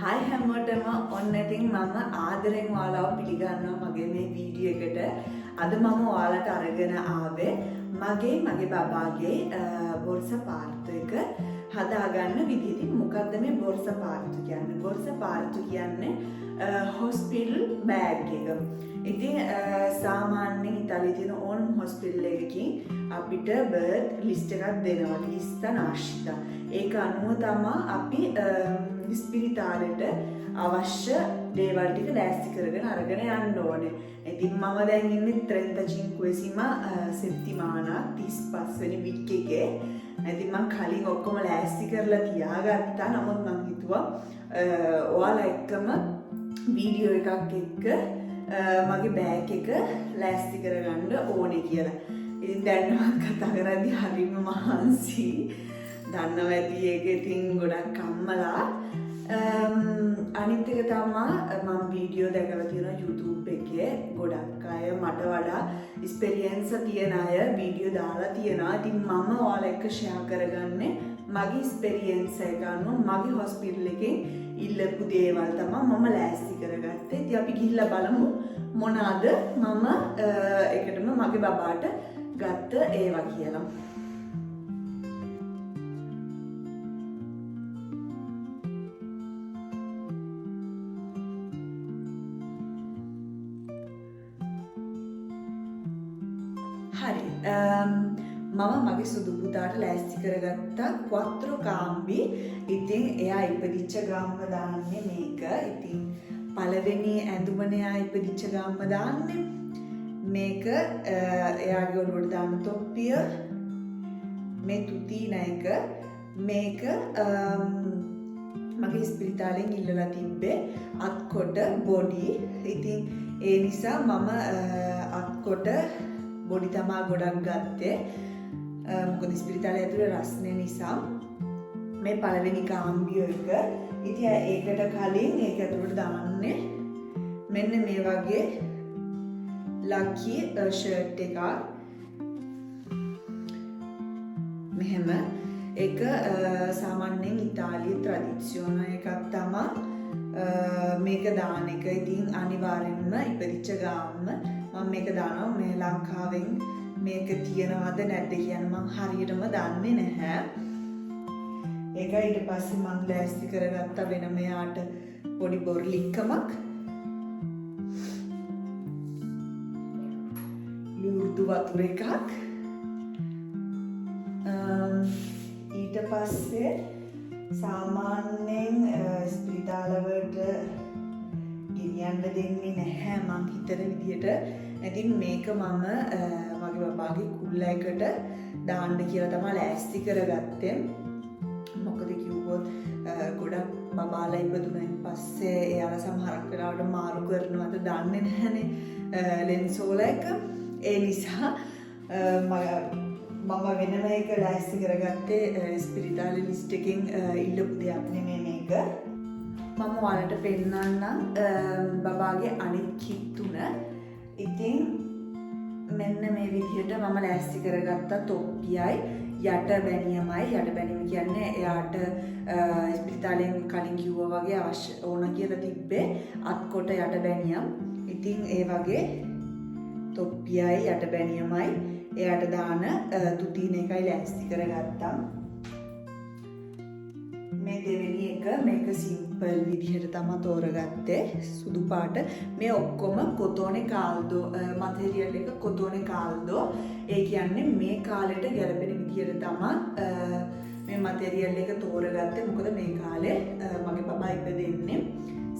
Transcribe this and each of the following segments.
Hi හැමෝටම ඔන්න ඉතින් මම ආදරෙන් ඔයාලව පිළිගන්නවා මගේ මේ වීඩියෝ එකට. අද මම ඔයාලට අරගෙන ආවේ මගේ බබාගේ බොර්ස පාර්තු එක හදාගන්න විදිහ. ඉතින් මොකද්ද මේ බොර්ස පාර්තු කියන්නේ? බොර්ස පාර්තු කියන්නේ හොස්පිටල් බෑග් එක. ඉතින් සාමාන්‍යයෙන් ඉතාලියේ තියෙන ඕන් හොස්පිටල් එකකින් අපිට බර්ත් ලිස්ට් එකක් දෙනවා. ලිස්ට් නාශිතා. ඒක අනුව තමයි අපි ස්පිරිතාලෙට අවශ්‍ය දේවල් ටික ලෑස්ති කරගෙන අරගෙන යන්න ඕනේ. ඉතින් මම දැන් ඉන්නේ 35 settimana 35 වෙනි වීක් එකේ. ඉතින් මම කලින් ඔක්කොම ලෑස්ති කරලා තියාගත්තා. නමුත් මම හිතුවා ඔයාලා එක්කම වීඩියෝ එකක් එක්ක මගේ බෑග් එක ලෑස්ති කරගන්න ඕනේ කියලා. ඉතින් දැන් මම කතා කරද්දී හරිම මහන්සි. දන්නවා ඇති ඒක ඉතින් ගොඩක් අම්මලා. අනිත් එක තමයි මම වීඩියෝ දැකලා තියෙනවා YouTube එකේ ගොඩක් අය මට වඩා එක්ස්පීරියන්ස් තියෙන අය වීඩියෝ දාලා තියෙනවා. ඉතින් මම ඔයාලා එක්ක ෂෙයා කරගන්නේ මගේ එක්ස්පීරියන්ස් එක අනුව මගේ හොස්පිටල් එකෙන් ඉල්ලපු දේවල් තමයි මම ලෑස්ති කරගත්තේ. ඉතින් අපි ගිහිල්ලා බලමු මොනවාද මම එකටම මගේ බබාට ගත්ත ඒවා කියලා. හරි මම මගේ සුදු පුතාට ලෑස්ති කරගත්තා quattro cambi. ඉතින් එයා ඉපදිච්ච ගාම්ම දාන්නේ මේක. ඉතින් පළවෙනි ඇඳුමනේ එයා ඉපදිච්ච ගාම්ම දාන්නේ. මේක එයාගේ ඔළුවට දාන තොප්පිය. මේ තුතින එක මේක මගේ ස්පිරිතාලෙන් ඉල්ලලා තිබ්බේ අත්කොට බොඩි. ඉතින් ඒ නිසා මම අත්කොට බොඩි තමා ගොඩක් ගත්තේ. මොකද ස්පිරිතාලේ ඇතුලේ රස්නේ නිසා. මේ පළවෙනි කාම්බියෝ එක. ඉතින් ඒකට කලින් ඒක ඇතුලට දාන්නේ මෙන්න මේ වගේ ලකි ෂර්ට් එකක්. මෙහෙම ඒක සාමාන්‍යයෙන් ඉතාලියේ ට්‍රැඩිෂනල් එකක් තමයි මේක දාන එක. ඉතින් අනිවාර්යෙන්ම ඉපදිච්ච ගාම්ම මම මේක දානවා. මේ ලංකාවෙන් මේක තියෙනවද නැද්ද කියන මම හරියටම දන්නේ නැහැ. ඒක ඊට පස්සේ මම ලෑස්ති කරගත්ත වෙන මෙයාට පොඩි බොර්ලික්කමක්. ලුර්දු වතුර එකක්. ඊට පස්සේ සාමාන්‍යයෙන් ස්පිරිතාලවලට ගෙනියන්න දෙන්නේ නැහැ මං හිතන විදිහට. ඉතින් මේක මම මගේ බබාගේ කුල්ල එකට දාන්න කියලා තමයි ලෑස්ති කරගත්තේ. මොකද කිව්වොත් ගොඩක් බබාලා ඉපදුනයින් පස්සේ එයාලා සමහරක් වෙලාවට මාරු කරනවද දන්නේ නැහනේ ලෙන්සෝල එක. ඒ නිසා මම වෙනම එක ලෑස්ති කරගත්තේ ස්පිරිතාලේ ලිස්ට් එකෙන් ඉල්ලපු දෙයක් නෙමෙයි මේක. මම ඔයාලට පෙන්නන්නම් බබාගේ අනිත් කිට් තුන. ඉතින් මෙන්න මේ විදිහට මම ලෑස්ති කරගත්ත තොප්පියයි යට බැනියමයි. යට බැනියම කියන්නේ එයාට ස්පිරිතාලෙන් කලින් කිව්වා වගේ අවශ්‍ය ඕන කියලා තිබ්බේ අත්කොට යට බැනියම්. ඉතින් ඒ වගේ තොප්පියයි යට බැනියමයි එයාට දාන තුතින එකයි ලෑස්ති කරගත්තා. මේ දෙවෙනි එක මේක සිම්පල් විදිහට තමයි තෝරගත්තේ සුදු පාට. මේ ඔක්කොම කොතෝනේ කාල්දෝ මටීරියල් එක කොතෝනේ කාල්දෝ. ඒ කියන්නේ මේ කාලෙට ගැලපෙන විදිහට තමයි මේ මටීරියල් එක තෝරගත්තේ. මොකද මේ කාලේ මගේ බබා ඉපදෙන්නේ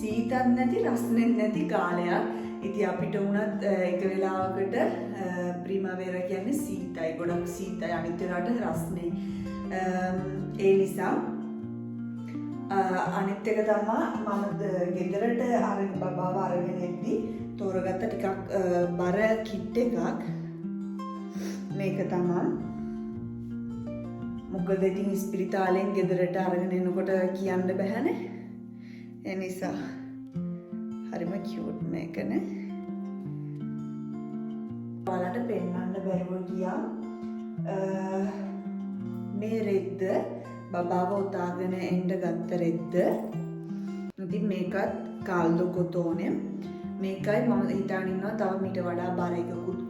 සීතත් නැති රස්නෙත් නැති කාලයක්. ඉතින් අපිට උනත් එක වෙලාවකට ප්‍රිමවේරා කියන්නේ සීතයි, ගොඩක් සීතයි. අනිත් වෙලාවට රස්නේ. ඒ නිසා අනිත් එක තමයි මම ගෙදරට අරගෙන බබාව අරගෙන එද්දි තෝරගත්ත ටිකක් බර කිට් එකක්. මේක තමයි. මොකද ඉතින් ස්පිරිතාලෙන් ගෙදරට අරගෙන එනකොට කියන්න බෑනේ. ඒ නිසා හරිම කියුට් මේකනේ. ඔයාලට පෙන්වන්න බැරුව ගියා. මේ රෙද්ද බබාව උතාගෙන එන්න ගත්ත රෙද්ද. ඉතින් මේකත් කාල්දෝ කොතෝනේ මේකයි මම හිතාගෙන ඉන්නවා තව මීට වඩා බර එකකුත්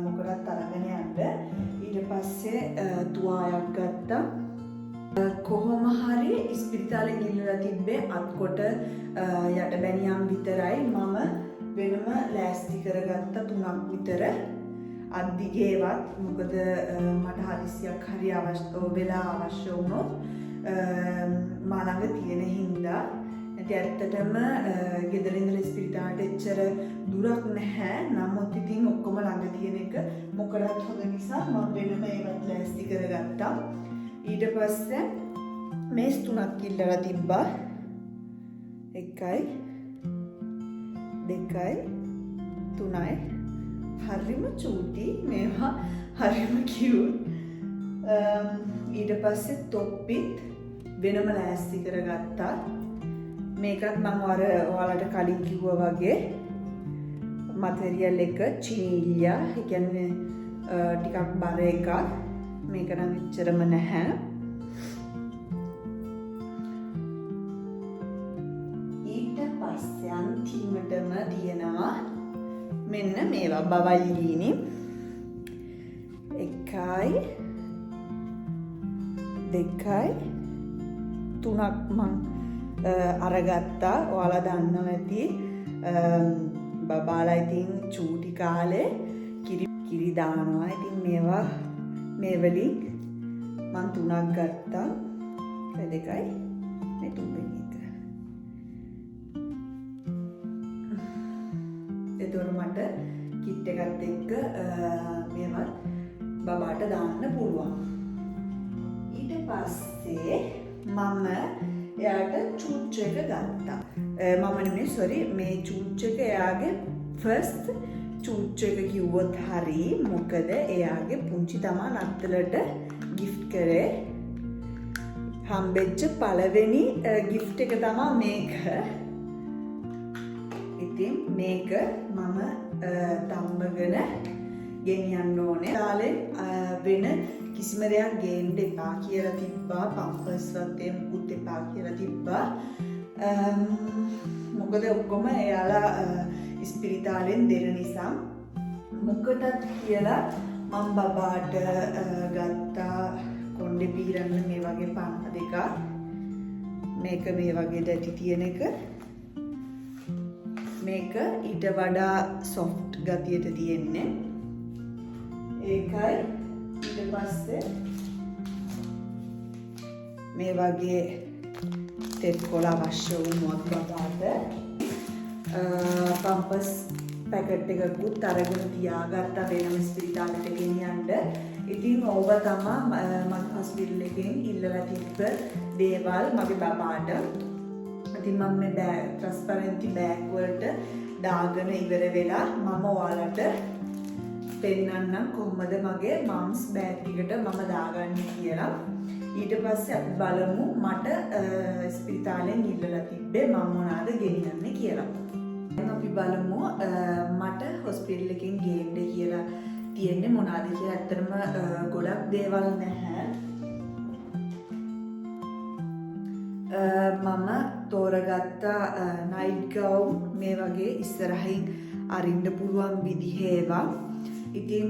මොකටත් අරගෙන යන්න. ඊට පස්සේ තුවායක් ගත්තා. කොහොම හරි ඉස්පිරිතාලේ ගිහිල්ලා තිබ්බේ අත්කොට යට බැනියම් විතරයි. මම වෙනම ලෑස්ති කරගත්ත 3ක් විතර අත් දිගේවත් මොකද මට හදිසියක් හරි වෙලා අවශ්‍ය වුණොත් මා ළඟ තියෙන හින්දා. ඉතින් ඇත්තටම ගෙදර ඉඳලා ඉස්පිරිතාලට එච්චර දුරක් නැහැ. නමුත් ඉතින් ඔක්කොම ළඟ තියෙන එක මොකටත් හොඳ නිසා මම වෙනම ඒවත් ලෑස්ති කරගත්තා. ඊට පස්සේ මේස් 3ක් ඉල්ලලා තිබ්බා. 1යි 2යි 3යි. හරිම චූටි මේවා හරිම කියුට්. ඊට පස්සේ තොප්පිත් වෙනම ලෑස්ති කරගත්තා. මේකත් මම ඔයාලට කලින් කිව්වා වගේ මටීරියල් එක චිනීලියා. ඒ කියන්නේ ටිකක් බර එකක්. මේක නම් එච්චරම නැහැ. ඊට පස්සේ අන්තිමටම තියෙනවා මෙන්න මේවා බවල්ලීනි. 1යි 2යි 3ක් මං අරගත්තා. ඔයාලා දන්නවා ඇති බබාලා ඉතින් චූටි කාලේ කිරි දානවා. ඉතින් මේවා මේ වලින් මං 3ක් ගත්තා. ඒ 2යි මේ 3වෙනි එක. එතකොට මට කිට් එකත් එක්ක මේවත් බබාට දාන්න පුළුවන්. ඊට පස්සේ මම එයාට චූච් එක ගත්තා. මේ චූච් එක එයාගේ ෆස්ට් චූච් එක කිව්වොත් හරි. මොකද එයාගේ පුංචි තමා නත්තලට ගිෆ්ට් කරේ. හම්බෙච්ච පළවෙනි ගිෆ්ට් එක තමා මේක. ඉතින් මේක මම තම්බගෙන ගෙනියන්න ඕනේ. තාලෙන් වෙන කිසිම දෙයක් ගේන්න එපා කියලා තිබ්බා. පම්පර්ස් වත්තේ මුකුත් එපා කියලා තිබ්බා. මොකද ඔක්කොම එයාලා ඉස්පිරිතාලෙන් දෙන නිසා මොකටද කියලා මම බබාට ගත්තා කොණ්ඩේ පීරන්න මේ වගේ පන්න දෙකක්. මේක මේ වගේ දැටි තියෙන එක. මේක ඊට වඩා සොෆ්ට් ගතියට තියෙන්නේ. ඒකයි. ඊට පස්සේ මේ වගේ තෙත් කොළ අවශ්‍ය වුණොත් බබාට පම්පස් පැකට් එකකුත් අරගෙන තියාගත්තා වෙනම ඉස්පිරිතාලෙට ගෙනියන්න. ඉතින් ඕව තමයි මම හොස්පිටල් එකෙන් ඉල්ලලා තිබ්බ දේවල් මගේ බබාට. ඉතින් මම මේ ට්‍රාන්ස්පරන්ටි බෑග් වලට දාගෙන ඉවර වෙලා මම ඔයාලට පෙන්නන්නම් කොහොමද මගේ මම්ස් බෑග් එකට මම දාගන්නේ කියලා. ඊට පස්සේ අපි බලමු මට ඉස්පිරිතාලෙන් ඉල්ලලා තිබ්බේ මම මොනවාද ගෙනියන්නේ කියලා. අපි බලමු මට හොස්පිටල් එකෙන් ගේන්න කියලා තියෙන්නේ මොනවාද කියලා. ඇත්තටම ගොඩක් දේවල් නැහැ. මම තෝරගත්ත නයිට් ගවුන් මේ වගේ ඉස්සරහින් අරින්න පුළුවන් විදිහේ ඒවා. ඉතින්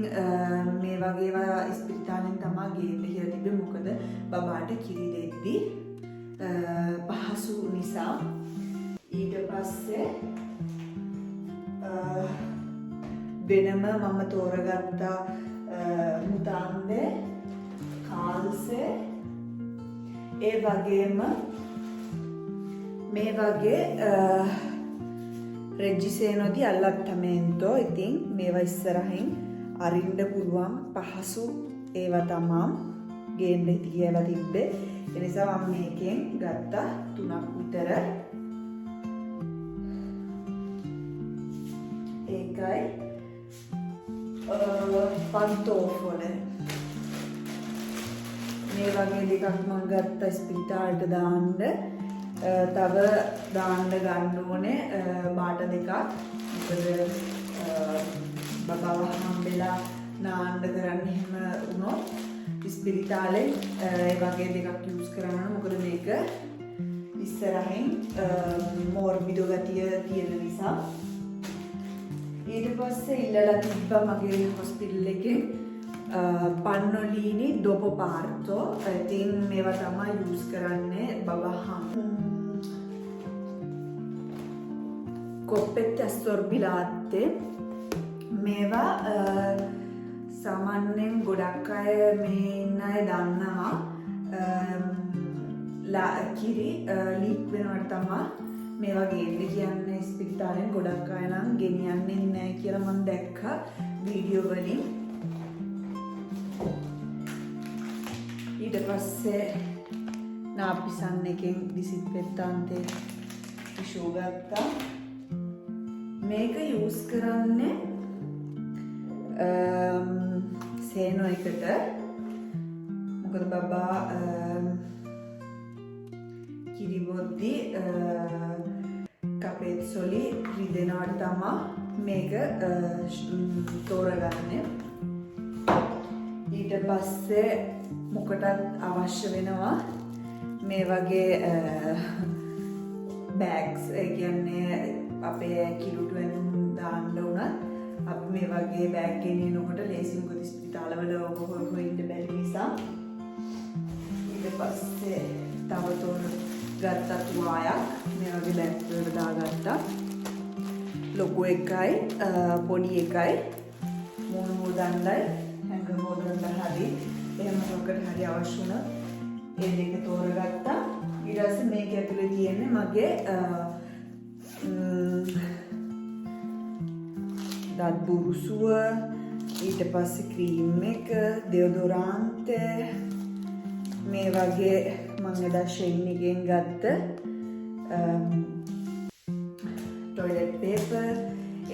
මේ වගේ ඒවා ඉස්පිරිතාලෙන් තමයි ගේන්න කියලා තිබ්බේ. මොකද බබාට කිරි දෙද්දි පහසු නිසා. ඊට පස්සේ වෙනම මම තෝරගත්ත මුතාන්දේ කාල්සේ ඒ වගේම මේ වගේ රෙජිසේනෝදි අල්ලට්ටමෙන්තෝ. ඉතින් මේවා ඉස්සරහින් අරින්න පුළුවන් පහසු ඒවා තමා ගේන්න කියලා තිබ්බේ. ඒ නිසා මම මේකෙන් ගත්තා 3ක් විතර. ඒකයි පන්තෝෆෝල මේ වගේ දෙකක් මම ගත්තා ඉස්පිරිතාලට දාන්න. තව දාන්න ගන්න ඕනේ බාට දෙකක්. මොකද බබාව හම්බෙලා නාන්න කරන්න එහෙම වුණොත් ඉස්පිරිතාලේ ඒ වගේ දෙකක් යූස් කරන්න. මොකද මේක ඉස්සරහින් කොවිඩෝ ගතිය තියෙන නිසා. ඊට පස්සේ ඉල්ලලා තිබ්බා මගේ හොස්පිටල් එකේ පන්නොලීනි dopo parto. ඉතින් මේවා තමයි යූස් කරන්නේ බබහන්. කොප්පෙත් ඇස්තොර්බිලාත්තේ මේවා සාමාන්‍යයෙන් ගොඩක් අය මේ ඉන්න අය දන්නවා. කිරි ලීක් වෙනවට තමයි මේවා ගේන්න කියන්නේ ස්පිරිතාලෙන් ගොඩක් අය නම් ගෙනියන්නේ නැහැ කියලා මම දැක්කා වීඩියෝ වලින්. ඊට පස්සේ නාපිසන් එකෙන් දිසින්ෆෙක්ටන්ට් ටිෂු ගත්තා. මේක යූස් කරන්නේ සේනෝ එකට. මොකද බබා කිරිබොද්දි කපේත්සොලි රිදෙනවට තමා මේක තෝරගන්නේ. ඊට පස්සේ මොකටත් අවශ්‍ය වෙනවා මේ වගේ බෑග්ස්. ඒ කියන්නේ අපේ කිලුටුවෙන් දාන්න උනත් අපි මේ වගේ බෑග් ගෙනියනකොට ලේසි මොකද ස්පිරිතාලවල ඔබ ඉන්න බැරි නිසා. ඊට පස්සේ තව තෝර ගත්තා තුවායක් මේ වගේ බෑග් වලට දාගත්තා. ලොකු එකයි පොඩි එකයි මූණ හොදන්නයි හැඟ හොදන්න හරි එහෙම මොකකට හරි අවශ්‍ය වුණා ඒ දෙක තෝරගත්තා. ඊට පස්සේ මේක ඇතුලේ තියෙන්නේ මගේ දත් බුරුසුව, ඊට පස්සේ ක්‍රීම් එක, දෙයොදොරාන්ත මේ වගේ මම එදා ෂෙයින් එකෙන් ගත්ත ටොයිලට් පේපර්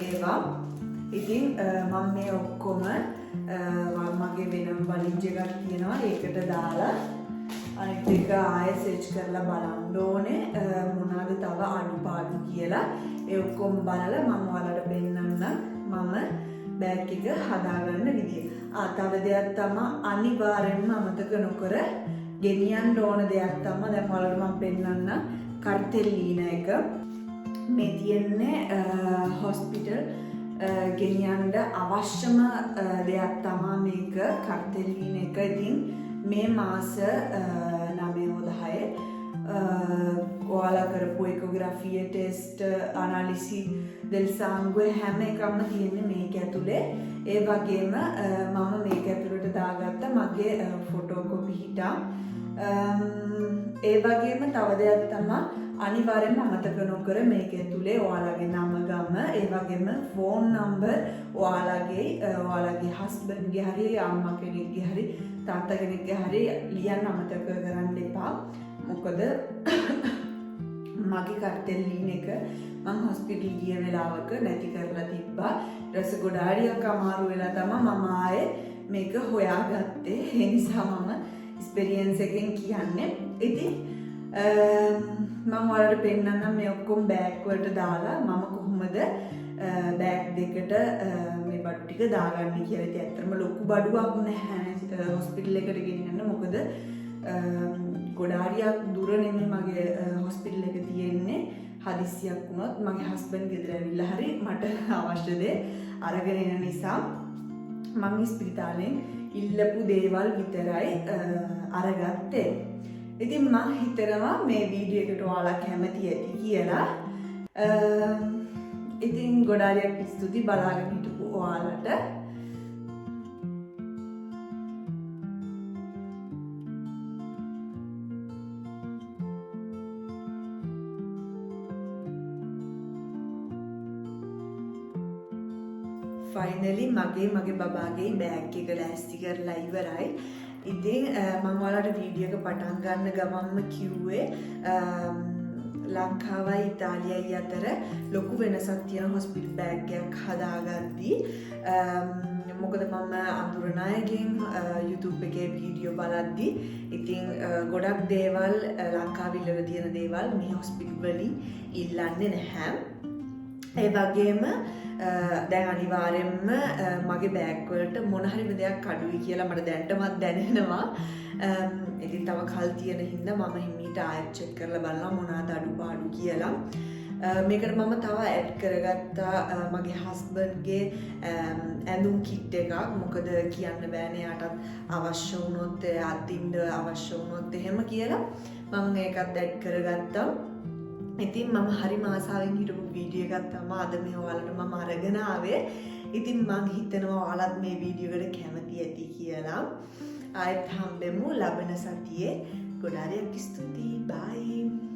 ඒවා. ඉතින් මම මේ ඔක්කොම මගේ වෙනම බලීජ් එකක් තියෙනවා ඒකට දාලා අනිත් එක ආයෙ සර්ච් කරලා බලන්න ඕනේ මොනවාද තව අඩුපාඩු කියලා. ඒ ඔක්කොම බලලා මම ඔයාලට පෙන්නන්නම් මම බෑග් එක හදාගන්න විදිය. තව දෙයක් තමයි අනිවාර්යෙන්ම අමතක නොකර ගෙනියන්න ඕන දෙයක් තමයි දැන් ඔයාලට මම පෙන්නන්න කර්තෙල්ලීන එක. මේ තියෙන්නේ හොස්පිටල් ගෙනියන්න අවශ්‍යම දෙයක් තමයි මේක කර්තෙල්ලීන එක. ඉතින් මේ මාස 9-10 ඔයාලා කරපු එකෝග්‍රැෆිය ටෙස්ට් අනාලිසි දෙල් සංගුවේ හැම එකක්ම තියෙන්නේ මේක ඇතුලේ. ඒ වගේම මම මේක ඇතුලට දාගත්ත මගේ ෆොටෝ කොපි හිටා. ඒ වගේම තව දෙයක් තමයි අනිවාර්යෙන්ම අමතක නොකර මේක ඇතුලේ ඔයාලගේ නම ගම ඒ වගේම ෆෝන් නම්බර් ඔයාලගේ හස්බන්ඩ්ගේ හරි අම්මා කෙනෙක්ගේ හරි තාත්තා කෙනෙක්ගේ හරි ලියන්න අමතක කරන්න එපා. මොකද මගේ කර්තෙල්ලීන එක මම හොස්පිටල් ගිය වෙලාවක නැති කරලා තිබ්බා. ඊට ගොඩාරියක් අමාරු වෙලා තමයි මම ආයේ මේක හොයාගත්තේ. ඒ නිසා මම එක්ස්පීරියන්ස් එකෙන් කියන්නේ. ඉතින් මම ඔයාලට පෙන්නන්නම් මේ ඔක්කොම බෑග් වලට දාලා මම කොහොමද බෑග් දෙකට මේ බඩු ටික දාගන්නේ කියලා. ඉතින් ඇත්තටම ලොකු බඩුවක් නැහැ හොස්පිටල් එකට ගෙනියන්න. මොකද ගොඩාරියක් දුර නෙමෙයි මගේ හොස්පිටල් එක තියෙන්නේ. හදිස්සියක් වුණොත් මගේ හස්බන්ඩ් ගෙදර ඇවිල්ලා හරි මට අවශ්‍ය දේ අරගෙන එන නිසා මම ස්පිරිතාලෙන් ඉල්ලපු දේවල් විතරයි අරගත්තේ. ඉතින් මම හිතනවා මේ වීඩියෝ එකට ඔයාලා කැමති ඇති කියලා. ඉතින් ගොඩාරියක් ස්තුති බලාගෙන හිටපු ඔයාලට. ෆයිනලි මගේ බබාගේ බෑග් එක ලෑස්ති කරලා ඉවරයි. ඉතින් මම ඔයාලට වීඩියෝ එක පටන් ගන්න ගමන්ම කිව්වේ ලංකාවයි ඉතාලියයි අතර ලොකු වෙනසක් තියෙන හොස්පිටල් බෑග් එකක් හදාගද්දී. මොකද මම අඳුරන අයගෙන් YouTube එකේ වීඩියෝ බලද්දී ඉතින් ගොඩක් දේවල් ලංකාවේ ඉල්ලන තියෙන දේවල් මේ හොස්පිටල් වලින් ඉල්ලන්නේ නැහැ. ඒ වගේම දැන් අනිවාර්යෙන්ම මගේ බෑග් වලට මොන හරි දෙයක් අඩුයි කියලා මට දැනටමත් දැනෙනවා. ඉතින් තව කල් තියෙන හින්දා මම හිමීට ආයෙත් චෙක් කරලා බලනවා මොනවාද අඩුපාඩු කියලා. මේකට මම තව ඇඩ් කරගත්තා මගේ හස්බන්ඩ්ගේ ඇඳුම් කිට් එකක්. මොකද කියන්න බෑනේ යාටත් අවශ්‍ය වුණොත් අදින්න අවශ්‍ය වුණොත් එහෙම කියලා මම ඒකත් ඇඩ් කරගත්තා. ඉතින් මම හරි ආසාවෙන් හිටපු වීඩියෝ එකක් තමයි අද මේ ඔයාලට මම අරගෙන ආවේ. ඉතින් මම හිතනවා ඔයාලත් මේ වීඩියෝ එකට කැමති ඇති කියලා. ආයෙත් හම්බෙමු ලබන සතියේ. ගොඩාක් ස්තුතියි. බයි.